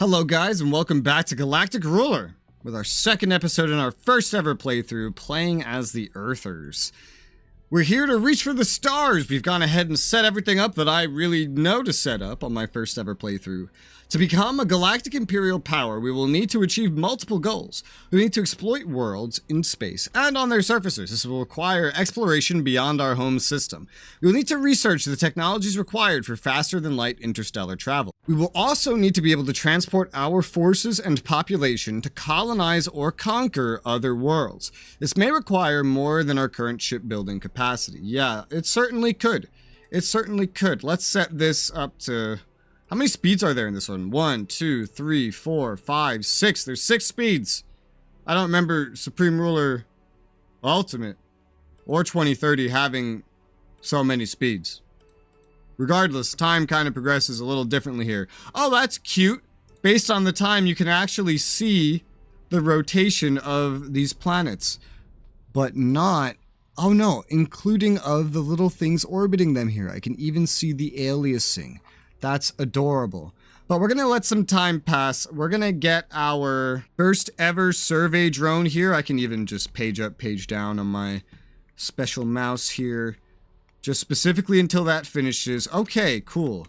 Hello guys, and welcome back to Galactic Ruler, with our second episode in our first ever playthrough, playing as the Earthers. We're here to reach for the stars. We've gone ahead and set everything up that I really know to set up on my first ever playthrough. To become a galactic imperial power, we will need to achieve multiple goals. We need to exploit worlds in space and on their surfaces. This will require exploration beyond our home system. We will need to research the technologies required for faster than light interstellar travel. We will also need to be able to transport our forces and population to colonize or conquer other worlds. This may require more than our current shipbuilding capacity. Yeah, it certainly could. It certainly could. Let's set this up to... How many speeds are there in this one? 1, 2, 3, 4, 5, 6. There's 6 speeds. I don't remember Supreme Ruler Ultimate or 2030 having so many speeds. Regardless, time kind of progresses a little differently here. Oh, that's cute. Based on the time, you can actually see the rotation of these planets. But not... Oh no, including of the little things orbiting them here. I can even see the aliasing. That's adorable. But we're going to let some time pass. We're going to get our first ever survey drone here. I can even just page up, page down on my special mouse here. Just specifically until that finishes. Okay, cool.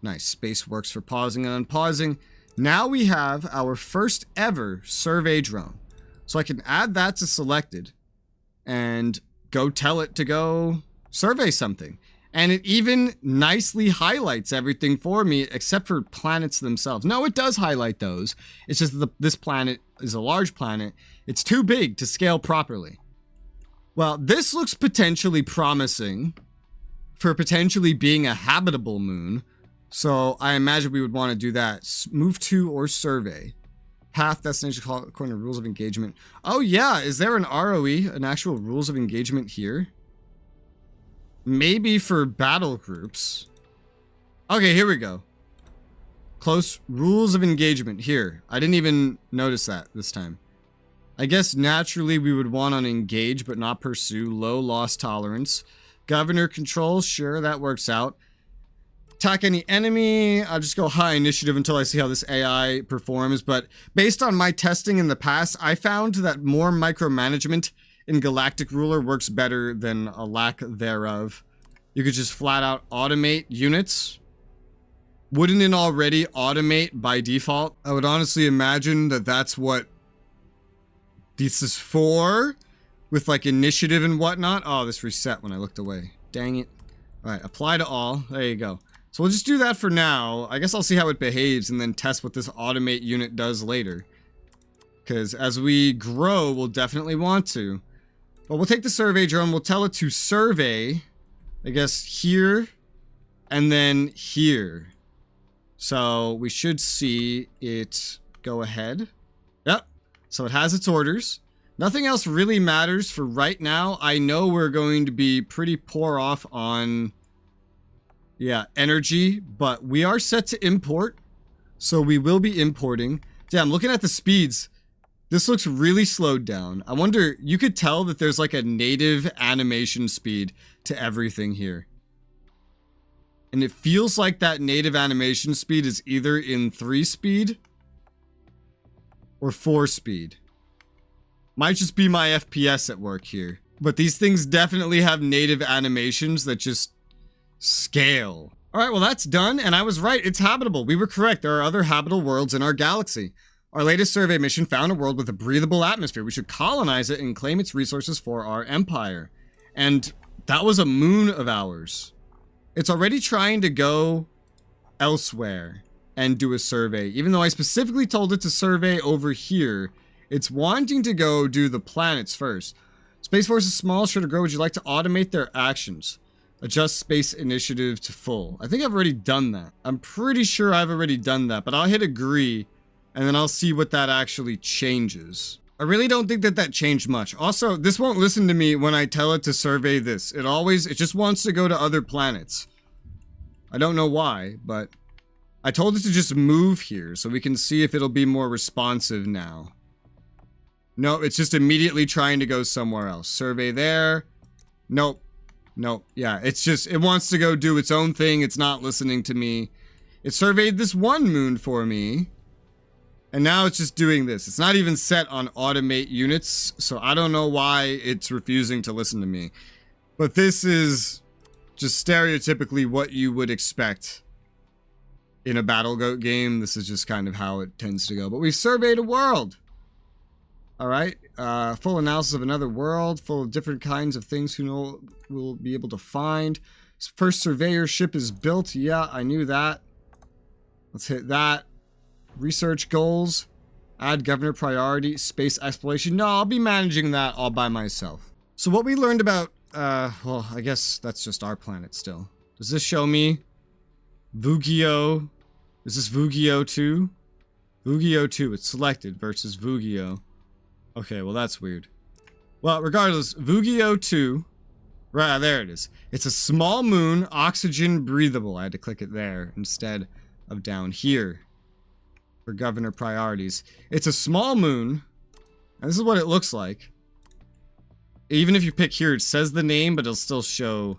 Nice. Space works for pausing and unpausing. Now we have our first ever survey drone. So I can add that to selected and go tell it to go survey something. And it even nicely highlights everything for me, except for planets themselves. No, it does highlight those. It's just that this planet is a large planet. It's too big to scale properly. Well, this looks potentially promising for potentially being a habitable moon. So I imagine we would want to do that. Move to or survey. Path, destination, according to rules of engagement. Oh yeah, is there an ROE, an actual rules of engagement here? Maybe for battle groups. Okay, here we go. Close rules of engagement here. I didn't even notice that this time. I guess naturally we would want to engage but not pursue. Low loss tolerance. Governor control, sure, that works out. Attack any enemy. I'll just go high initiative until I see how this AI performs. But based on my testing in the past, I found that more micromanagement in Galactic Ruler works better than a lack thereof. You could just flat out automate units. Wouldn't it already automate by default? I would honestly imagine that that's what this is for, with like initiative and whatnot. Oh, this reset when I looked away. Dang it. All right, apply to all. There you go. So we'll just do that for now. I guess I'll see how it behaves and then test what this automate unit does later. Because as we grow, we'll definitely want to. But we'll take the survey drone, we'll tell it to survey, I guess, here, and then here. So we should see it go ahead. Yep, so it has its orders. Nothing else really matters for right now. I know we're going to be pretty poor off on, yeah, energy, but we are set to import, so we will be importing. Yeah, I'm looking at the speeds. This looks really slowed down. I wonder, you could tell that there's like a native animation speed to everything here. And it feels like that native animation speed is either in 3 speed or 4 speed. Might just be my FPS at work here. But these things definitely have native animations that just scale. Alright, well that's done, and I was right, it's habitable. We were correct, there are other habitable worlds in our galaxy. Our latest survey mission found a world with a breathable atmosphere. We should colonize it and claim its resources for our empire. And that was a moon of ours. It's already trying to go elsewhere and do a survey. Even though I specifically told it to survey over here, it's wanting to go do the planets first. Space Force is small, sure to grow. Would you like to automate their actions? Adjust space initiative to full. I think I've already done that. I'm pretty sure I've already done that, but I'll hit agree. And then I'll see what that actually changes. I really don't think that that changed much. Also, this won't listen to me when I tell it to survey this. It just wants to go to other planets. I don't know why, but I told it to just move here so we can see if it'll be more responsive now. No, it's just immediately trying to go somewhere else. Survey there. Nope. Nope. Yeah, it wants to go do its own thing. It's not listening to me. It surveyed this one moon for me. And now it's just doing this. It's not even set on automate units, so I don't know why it's refusing to listen to me. But this is just stereotypically what you would expect in a Battle Goat game. This is just kind of how it tends to go. But we've surveyed a world. All right. Full analysis of another world, full of different kinds of things who know we'll be able to find. First surveyor ship is built. Yeah, I knew that. Let's hit that. Research goals. Add governor priority. Space exploration. No, I'll be managing that all by myself. So what we learned about, well, I guess that's just our planet still. Does this show me Vugio? Is this Vugio 2? Vugio 2, it's selected versus Vugio. Okay, well that's weird. Well, regardless, Vugio 2, right, there it is. It's a small moon, oxygen breathable. I had to click it there instead of down here for governor priorities. It's a small moon, and this is what it looks like. Even if you pick here, it says the name, but it'll still show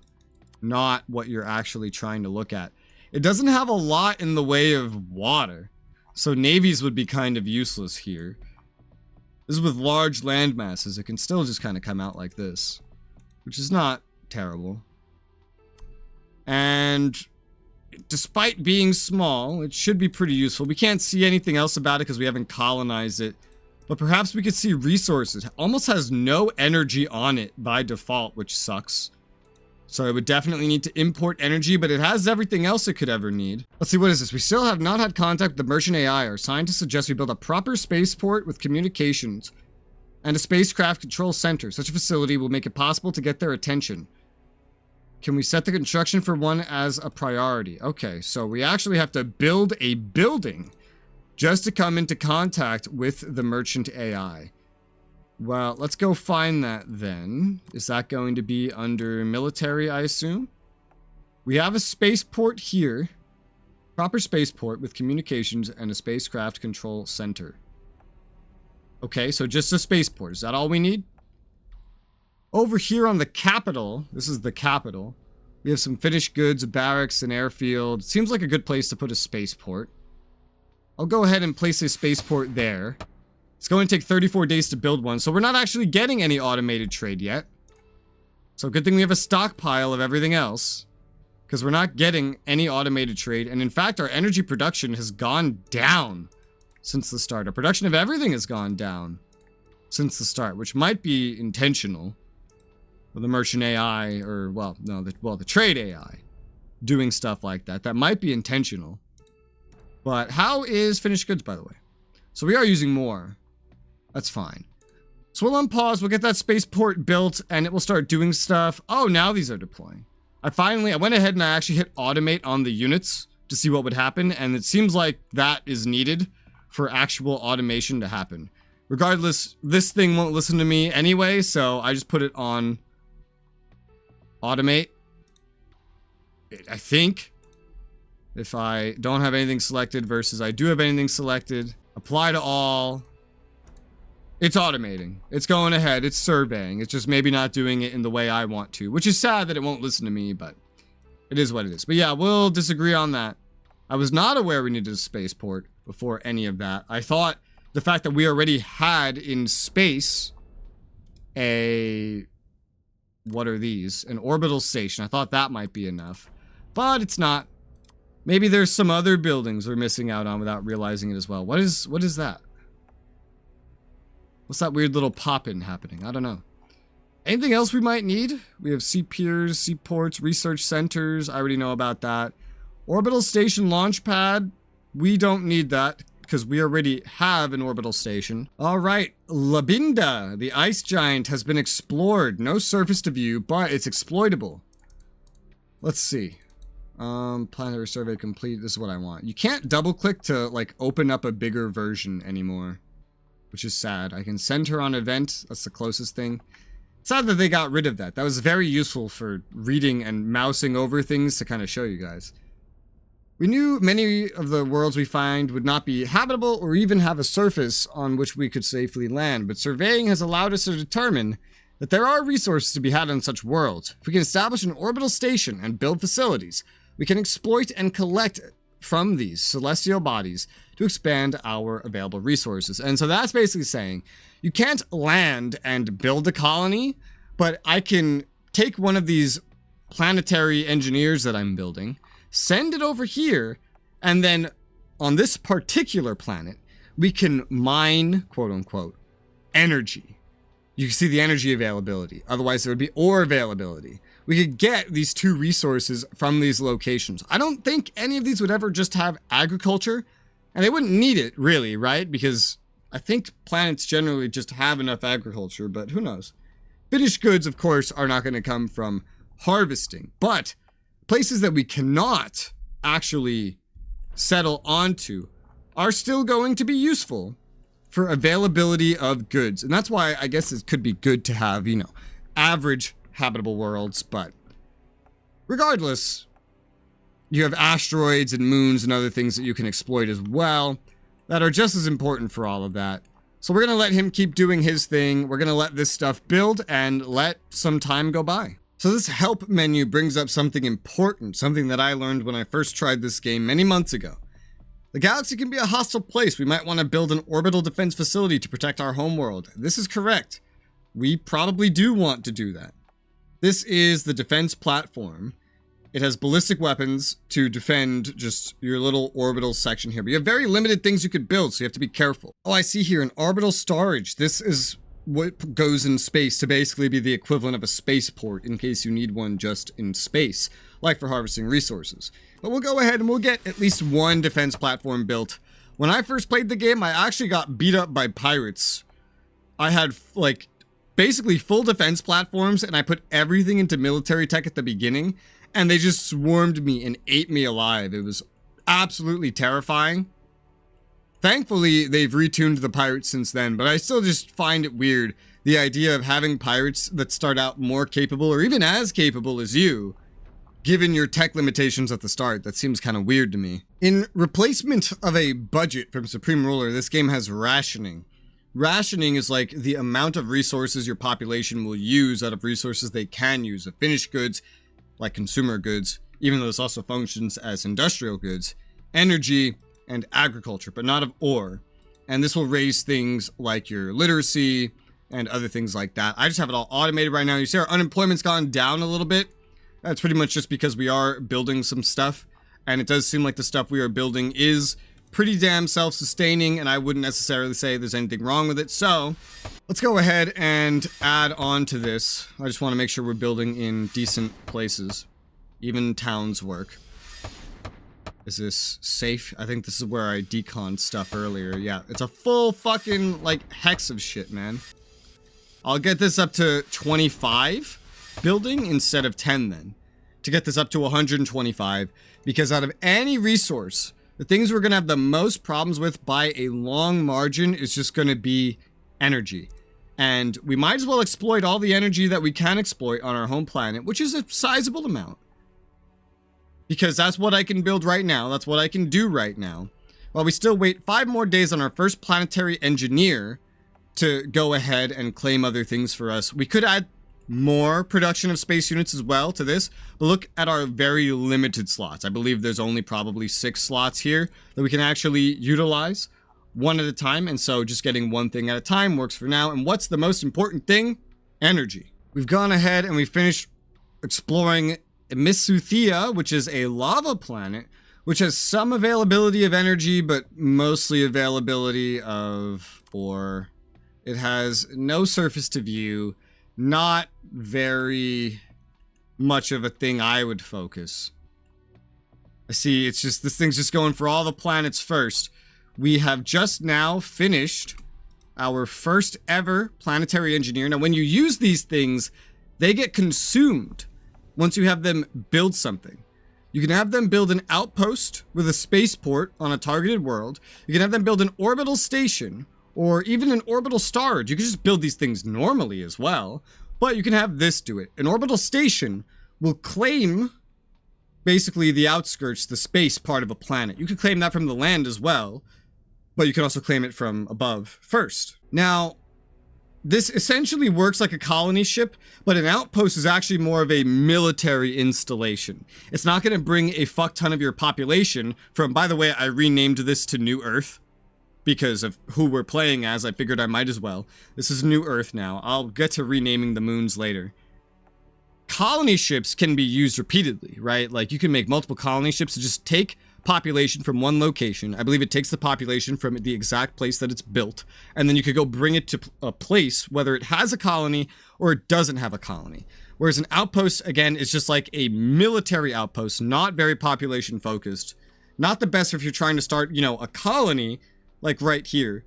not what you're actually trying to look at. It doesn't have a lot in the way of water, so navies would be kind of useless here. This is with large land masses. It can still just kind of come out like this, which is not terrible. And despite being small, it should be pretty useful. We can't see anything else about it because we haven't colonized it. But perhaps we could see resources. It almost has no energy on it by default, which sucks. So it would definitely need to import energy, but it has everything else it could ever need. Let's see, what is this? We still have not had contact with the merchant AI. Our scientists suggest we build a proper spaceport with communications and a spacecraft control center. Such a facility will make it possible to get their attention. Can we set the construction for one as a priority? Okay, so we actually have to build a building just to come into contact with the merchant AI. Well, let's go find that then. Is that going to be under military, I assume? We have a spaceport here. Proper spaceport with communications and a spacecraft control center. Okay, so just a spaceport. Is that all we need? Over here on the capital, this is the capital, we have some finished goods, a barracks, an airfield. Seems like a good place to put a spaceport. I'll go ahead and place a spaceport there. It's going to take 34 days to build one, so we're not actually getting any automated trade yet. So good thing we have a stockpile of everything else, because we're not getting any automated trade. And in fact, our energy production has gone down since the start. Our production of everything has gone down since the start, which might be intentional. With the merchant AI, or, well, no, the trade AI doing stuff like that. That might be intentional. But how is finished goods, by the way? So we are using more. That's fine. So we'll unpause, we'll get that spaceport built, and it will start doing stuff. Oh, now these are deploying. I went ahead and I actually hit automate on the units to see what would happen, and it seems like that is needed for actual automation to happen. Regardless, this thing won't listen to me anyway, so I just put it on automate. I think. If I don't have anything selected versus I do have anything selected, apply to all. It's automating. It's going ahead. It's surveying. It's just maybe not doing it in the way I want to, which is sad that it won't listen to me, but it is what it is. But yeah, we'll disagree on that. I was not aware we needed a spaceport before any of that. I thought the fact that we already had in space a... What are these? An orbital station. I thought that might be enough, but it's not. Maybe there's some other buildings we're missing out on without realizing it as well. What is that? What's that weird little pop-in happening? I don't know. Anything else we might need? We have sea piers, seaports, research centers. I already know about that. Orbital station launch pad. We don't need that because we already have an orbital station. All right, Labinda, the ice giant, has been explored. No surface to view, but it's exploitable. Let's see. Planetary survey complete. This is what I want. You can't double click to like open up a bigger version anymore, which is sad. I can send her on event. That's the closest thing. Sad that they got rid of that. That was very useful for reading and mousing over things to kind of show you guys. We knew many of the worlds we find would not be habitable or even have a surface on which we could safely land, but surveying has allowed us to determine that there are resources to be had on such worlds. If we can establish an orbital station and build facilities, we can exploit and collect from these celestial bodies to expand our available resources. And so that's basically saying you can't land and build a colony, but I can take one of these planetary engineers that I'm building, send it over here, and then on this particular planet, we can mine, quote unquote, energy. You can see the energy availability. Otherwise, there would be ore availability. We could get these two resources from these locations. I don't think any of these would ever just have agriculture, and they wouldn't need it really, right? Because I think planets generally just have enough agriculture, but who knows? Finished goods, of course, are not going to come from harvesting, but places that we cannot actually settle onto are still going to be useful for availability of goods. And that's why I guess it could be good to have, you know, average habitable worlds, but regardless, you have asteroids and moons and other things that you can exploit as well that are just as important for all of that. So we're going to let him keep doing his thing. We're going to let this stuff build and let some time go by. So this help menu brings up something important, something that I learned when I first tried this game many months ago. The galaxy can be a hostile place. We might want to build an orbital defense facility to protect our homeworld. This is correct. We probably do want to do that. This is the defense platform. It has ballistic weapons to defend just your little orbital section here. But you have very limited things you could build, so you have to be careful. Oh, I see here an orbital storage. This is what goes in space to basically be the equivalent of a spaceport in case you need one just in space, like for harvesting resources. But we'll go ahead and we'll get at least one defense platform built. When I first played the game, I actually got beat up by pirates. I had like basically full defense platforms and I put everything into military tech at the beginning and they just swarmed me and ate me alive. It was absolutely terrifying. Thankfully, they've retuned the pirates since then, but I still just find it weird, the idea of having pirates that start out more capable or even as capable as you, given your tech limitations at the start. That seems kind of weird to me. In replacement of a budget from Supreme Ruler, this game has rationing. Rationing is like the amount of resources your population will use out of resources they can use, of finished goods, like consumer goods, even though this also functions as industrial goods, energy, and agriculture, but not of ore. And this will raise things like your literacy and other things like that. I just have it all automated right now. You see our unemployment's gone down a little bit. That's pretty much just because we are building some stuff. And it does seem like the stuff we are building is pretty damn self-sustaining, and I wouldn't necessarily say there's anything wrong with it. So let's go ahead and add on to this. I just want to make sure we're building in decent places. Even towns work. Is this safe? I think this is where I deconned stuff earlier. Yeah, it's a full fucking, like, hex of shit, man. I'll get this up to 25 building instead of 10 then. To get this up to 125. Because out of any resource, the things we're going to have the most problems with by a long margin is just going to be energy. And we might as well exploit all the energy that we can exploit on our home planet, which is a sizable amount. Because that's what I can build right now. That's what I can do right now. While we still wait 5 more days on our first planetary engineer to go ahead and claim other things for us. We could add more production of space units as well to this. But look at our very limited slots. I believe there's only probably 6 slots here that we can actually utilize one at a time. And so just getting one thing at a time works for now. And what's the most important thing? Energy. We've gone ahead and we finished exploring Misuthia, which is a lava planet, which has some availability of energy, but mostly availability of ore. It has no surface to view, not very much of a thing I would focus. I see, it's just, this thing's just going for all the planets first. We have just now finished our first ever planetary engineer. Now, when you use these things, they get consumed. Once you have them build something, you can have them build an outpost with a spaceport on a targeted world. You can have them build an orbital station or even an orbital storage. You can just build these things normally as well, but you can have this do it. An orbital station will claim basically the outskirts, the space part of a planet. You can claim that from the land as well, but you can also claim it from above first. Now, this essentially works like a colony ship, but an outpost is actually more of a military installation. It's not going to bring a fuck ton of your population from, by the way, I renamed this to New Earth because of who we're playing as. I figured I might as well. This is New Earth now. I'll get to renaming the moons later. Colony ships can be used repeatedly, right? Like you can make multiple colony ships to just take population from one location. I believe it takes the population from the exact place that it's built, and then you could go bring it to a place, whether it has a colony or it doesn't have a colony. Whereas an outpost, again, is just like a military outpost, not very population focused. Not the best if you're trying to start, you know, a colony, like right here,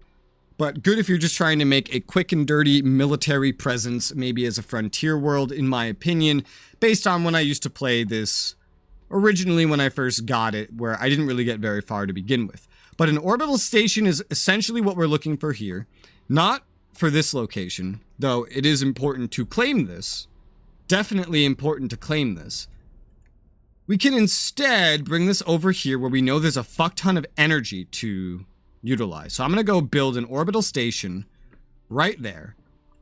but good if you're just trying to make a quick and dirty military presence, maybe as a frontier world, in my opinion, based on when I used to play this originally when I first got it, where I didn't really get very far to begin with. But an orbital station is essentially what we're looking for here. Not for this location, though it is important to claim this. Definitely important to claim this. We can instead bring this over here where we know there's a fuck ton of energy to utilize. So I'm going to go build an orbital station right there.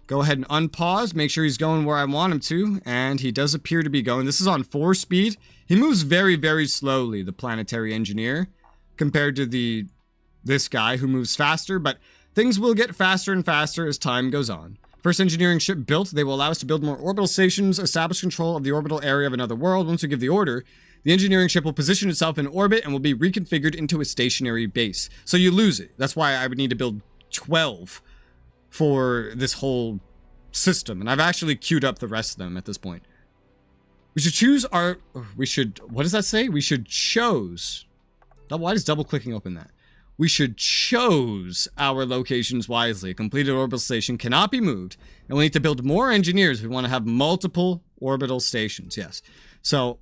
Go ahead and unpause, make sure he's going where I want him to, and he does appear to be going. This is on 4 speed. He moves very, very slowly, the planetary engineer, compared to this guy who moves faster, but things will get faster and faster as time goes on. First engineering ship built, they will allow us to build more orbital stations, establish control of the orbital area of another world. Once we give the order, the engineering ship will position itself in orbit and will be reconfigured into a stationary base. So you lose it. That's why I would need to build 12 for this whole system, and I've actually queued up the rest of them at this point. We should choose our, what does that say? We should choose, why does double clicking open that? We should choose our locations wisely. A completed orbital station cannot be moved, and we need to build more engineers if we want to have multiple orbital stations, yes. So,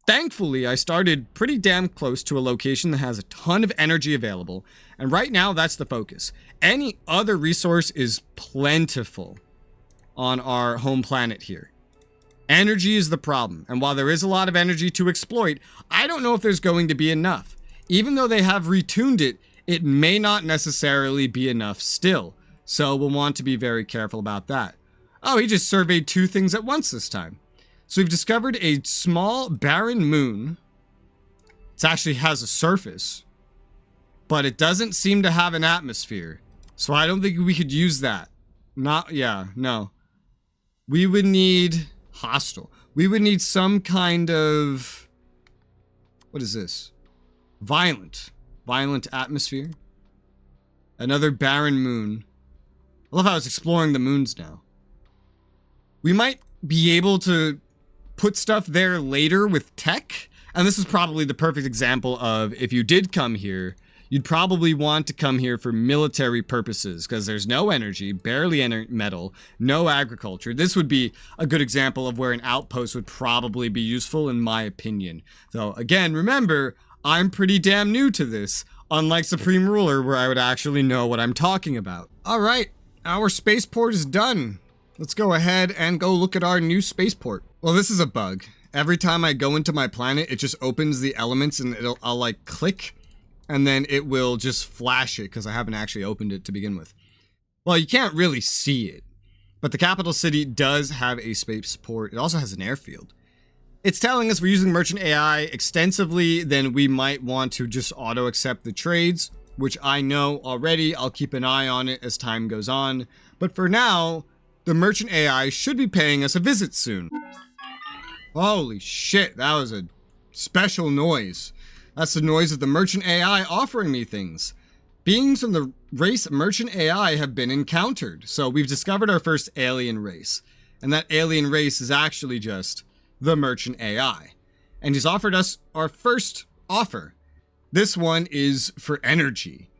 thankfully, I started pretty damn close to a location that has a ton of energy available, and right now, that's the focus. Any other resource is plentiful on our home planet here. Energy is the problem, and while there is a lot of energy to exploit, I don't know if there's going to be enough. Even though they have retuned it, it may not necessarily be enough still, so we'll want to be very careful about that. Oh, he just surveyed 2 things at once this time. So we've discovered a small barren moon. It actually has a surface, but it doesn't seem to have an atmosphere, so I don't think we could use that. No. We would need hostile. We would need some kind of, what is this? Violent atmosphere. Another barren moon. I love how it's exploring the moons now. We might be able to put stuff there later with tech, and this is probably the perfect example of if you did come here, you'd probably want to come here for military purposes because there's no energy, barely metal, no agriculture. This would be a good example of where an outpost would probably be useful in my opinion. Though again, remember, I'm pretty damn new to this, unlike Supreme Ruler where I would actually know what I'm talking about. All right, our spaceport is done. Let's go ahead and go look at our new spaceport. Well, this is a bug. Every time I go into my planet, it just opens the elements and I'll like click and then it will just flash it because I haven't actually opened it to begin with. Well, you can't really see it, but the capital city does have a spaceport. It also has an airfield. It's telling us we're using merchant AI extensively, then we might want to just auto accept the trades, which I know already. I'll keep an eye on it as time goes on. But for now, the merchant AI should be paying us a visit soon. Holy shit, that was a special noise. That's the noise of the merchant AI offering me things. Beings from the race merchant AI have been encountered. So we've discovered our first alien race. And that alien race is actually just the merchant AI. And he's offered us our first offer. This one is for energy.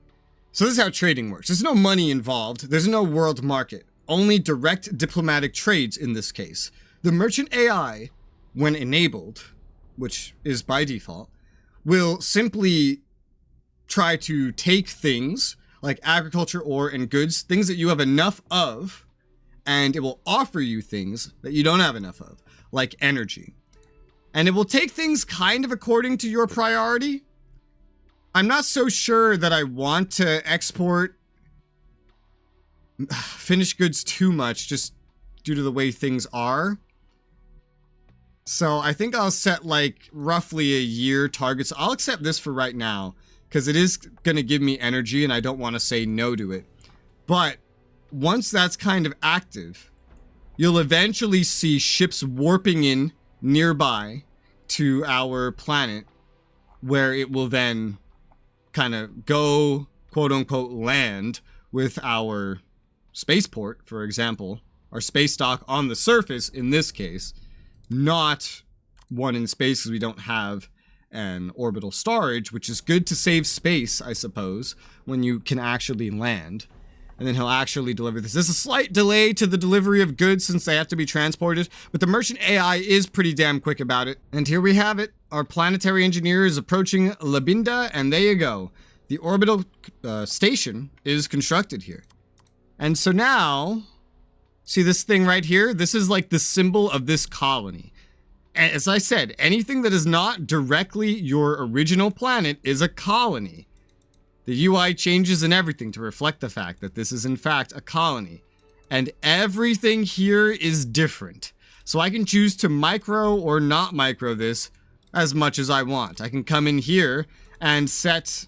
So this is how trading works. There's no money involved. There's no world market. Only direct diplomatic trades in this case. The merchant AI, when enabled, which is by default, will simply try to take things like agriculture, ore, and goods, things that you have enough of, and it will offer you things that you don't have enough of, like energy. And it will take things kind of according to your priority. I'm not so sure that I want to export finished goods too much just due to the way things are. So I think I'll set like roughly a year targets. I'll accept this for right now because it is going to give me energy and I don't want to say no to it. But once that's kind of active, you'll eventually see ships warping in nearby to our planet where it will then kind of go, quote unquote, land with our spaceport, for example, our space dock on the surface in this case, not one in space because we don't have an orbital storage, which is good to save space, I suppose, when you can actually land. And then he'll actually deliver this. There's a slight delay to the delivery of goods since they have to be transported, but the merchant AI is pretty damn quick about it. And here we have it. Our planetary engineer is approaching Labinda, and there you go. The orbital station is constructed here. And so now, see this thing right here? This is like the symbol of this colony. And as I said, anything that is not directly your original planet is a colony. The UI changes and everything to reflect the fact that this is in fact a colony. And everything here is different. So I can choose to micro or not micro this as much as I want. I can come in here and set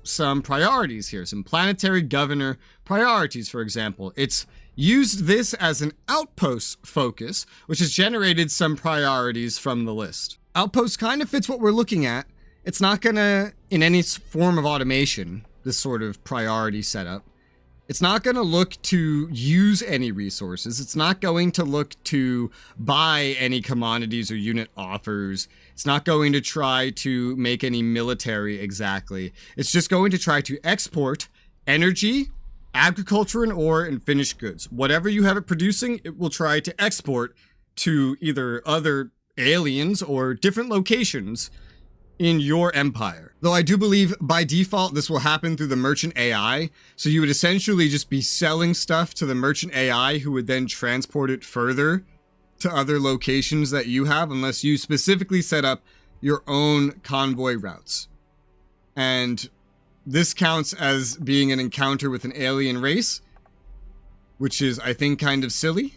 some priorities here. Some planetary governor priorities, for example. It's used this as an outpost focus, which has generated some priorities from the list. Outpost kind of fits what we're looking at. It's not gonna, in any form of automation, this sort of priority setup, it's not gonna look to use any resources. It's not going to look to buy any commodities or unit offers. It's not going to try to make any military exactly. It's just going to try to export energy, agriculture and ore, and finished goods. Whatever you have it producing, it will try to export to either other aliens or different locations in your empire. Though I do believe by default this will happen through the merchant AI, so you would essentially just be selling stuff to the merchant AI who would then transport it further to other locations that you have, unless you specifically set up your own convoy routes. And this counts as being an encounter with an alien race, which is, I think, kind of silly.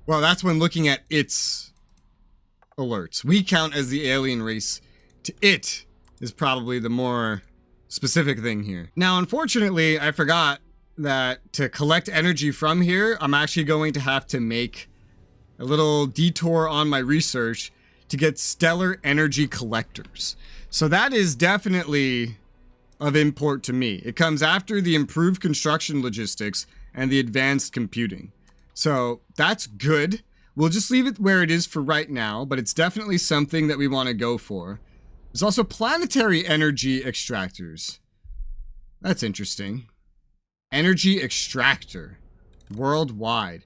Well, that's when looking at its alerts. We count as the alien race. To it is probably the more specific thing here. Now, unfortunately, I forgot that to collect energy from here, I'm actually going to have to make a little detour on my research to get stellar energy collectors. So that is definitely of import to me. It comes after the improved construction logistics and the advanced computing. So that's good. We'll just leave it where it is for right now, but it's definitely something that we want to go for. There's also planetary energy extractors. That's interesting. Energy extractor. Worldwide.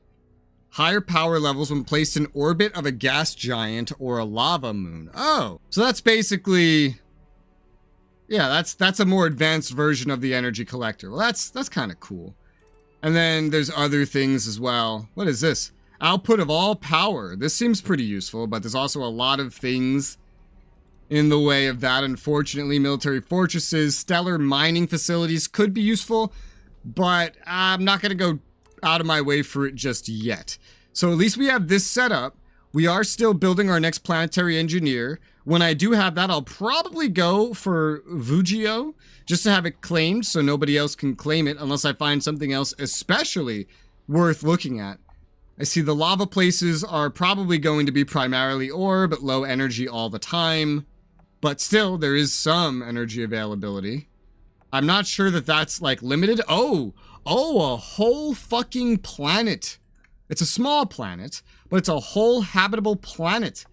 Higher power levels when placed in orbit of a gas giant or a lava moon. Oh, so that's basically... yeah, that's a more advanced version of the energy collector. Well, that's kind of cool. And then there's other things as well. What is this? Output of all power. This seems pretty useful, but there's also a lot of things in the way of that. Unfortunately, military fortresses, stellar mining facilities could be useful, but I'm not going to go out of my way for it just yet. So at least we have this set up. We are still building our next planetary engineer. When I do have that, I'll probably go for Vugio, just to have it claimed so nobody else can claim it unless I find something else especially worth looking at. I see the lava places are probably going to be primarily ore, but low energy all the time. But still, there is some energy availability. I'm not sure that that's like limited. Oh, a whole fucking planet. It's a small planet, but it's a whole habitable planet.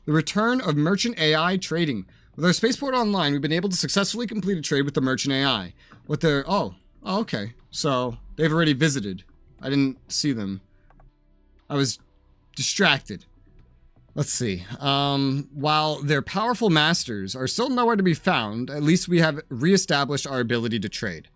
The return of merchant AI trading. With our spaceport online, we've been able to successfully complete a trade with the merchant AI. What they're, oh, okay. So they've already visited. I didn't see them. I was distracted. Let's see. While their powerful masters are still nowhere to be found, at least we have reestablished our ability to trade.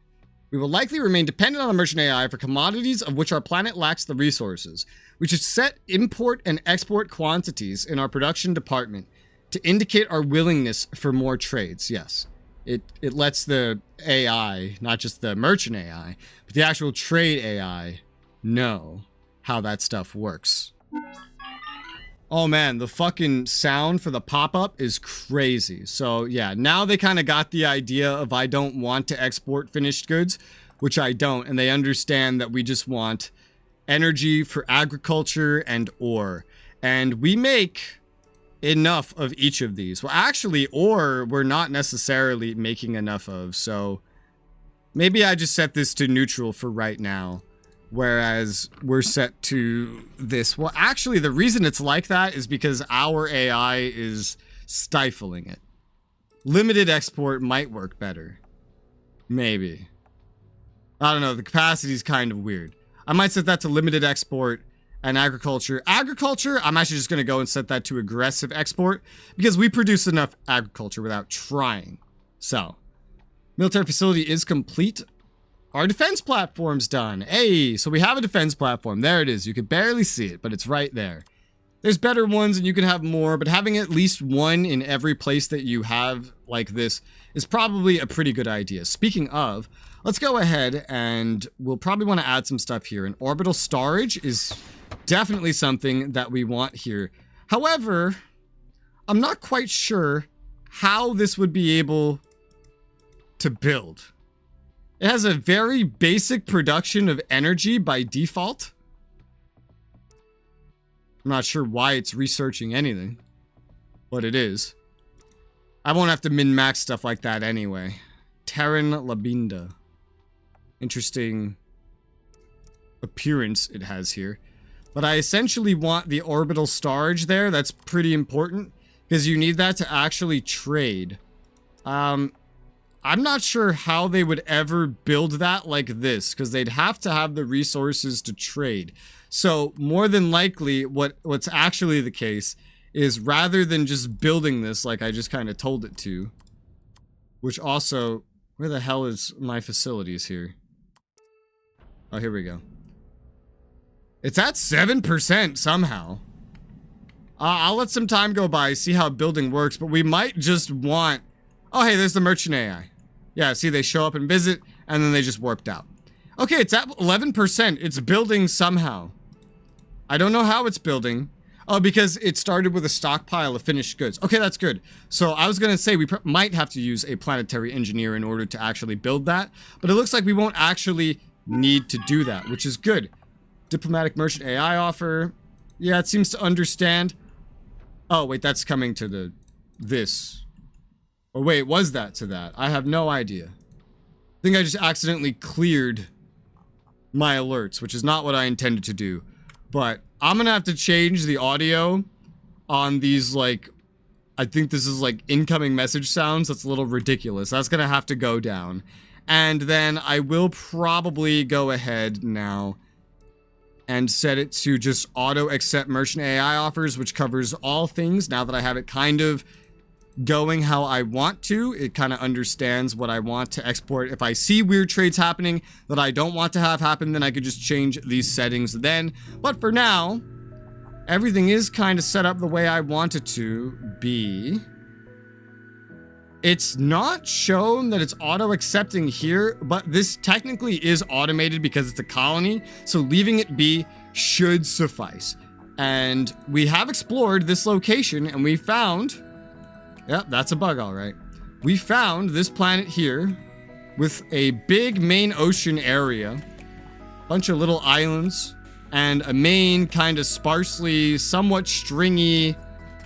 We will likely remain dependent on the merchant AI for commodities of which our planet lacks the resources. We should set import and export quantities in our production department to indicate our willingness for more trades. Yes. It lets the AI, not just the merchant AI, but the actual trade AI know how that stuff works. Oh man, the fucking sound for the pop-up is crazy. So yeah, now they kind of got the idea of I don't want to export finished goods, which I don't, and they understand that we just want energy for agriculture and ore. And we make enough of each of these. Well, actually, ore we're not necessarily making enough of, so maybe I just set this to neutral for right now. Whereas we're set to this. Well, actually, the reason it's like that is because our AI is stifling it. Limited export might work better. Maybe. I don't know. The capacity is kind of weird. I might set that to limited export and agriculture. Agriculture, I'm actually just going to go and set that to aggressive export because we produce enough agriculture without trying. So, military facility is complete. Our defense platform's done. Hey, so we have a defense platform. There it is. You can barely see it, but it's right there. There's better ones and you can have more, but having at least one in every place that you have like this is probably a pretty good idea. Speaking of, let's go ahead and we'll probably want to add some stuff here. And orbital storage is definitely something that we want here. However, I'm not quite sure how this would be able to build. It has a very basic production of energy by default. I'm not sure why it's researching anything, but it is. I won't have to min-max stuff like that anyway. Terran Labinda. Interesting appearance it has here. But I essentially want the orbital storage there. That's pretty important because you need that to actually trade. I'm not sure how they would ever build that like this because they'd have to have the resources to trade. So more than likely what's actually the case is rather than just building this like I just kind of told it to, which also, where the hell is my facilities here? Oh, here we go. It's at 7% somehow. I'll let some time go by, see how building works, but we might just want... Oh, hey, there's the merchant AI. Yeah, see, they show up and visit, and then they just warped out. Okay, it's at 11%. It's building somehow. I don't know how it's building. Oh, because it started with a stockpile of finished goods. Okay, that's good. So I was going to say we might have to use a planetary engineer in order to actually build that, but it looks like we won't actually need to do that, which is good. Diplomatic merchant AI offer. Yeah, it seems to understand. Oh, wait, that's coming to this. Or wait, was that to that? I have no idea. I think I just accidentally cleared my alerts, which is not what I intended to do. But I'm gonna have to change the audio on these, like, I think this is like incoming message sounds. That's a little ridiculous. That's gonna have to go down. And then I will probably go ahead now and set it to just auto accept merchant AI offers, which covers all things. Now that I have it kind of going how I want to, it kind of understands what I want to export. If I see weird trades happening that I don't want to have happen, then I could just change these settings then. But for now, everything is kind of set up the way I want it to be. It's not shown that it's auto accepting here, but this technically is automated because it's a colony, so leaving it be should suffice. And we have explored this location and we found... Yep, that's a bug, all right. We found this planet here with a big main ocean area, bunch of little islands, and a main kind of sparsely, somewhat stringy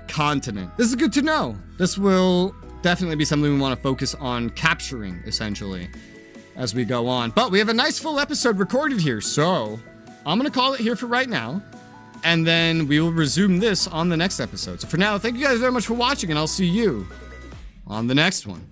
continent. This is good to know. This will definitely be something we want to focus on capturing, essentially, as we go on. But we have a nice full episode recorded here, so I'm going to call it here for right now. And then we will resume this on the next episode. So for now, thank you guys very much for watching, and I'll see you on the next one.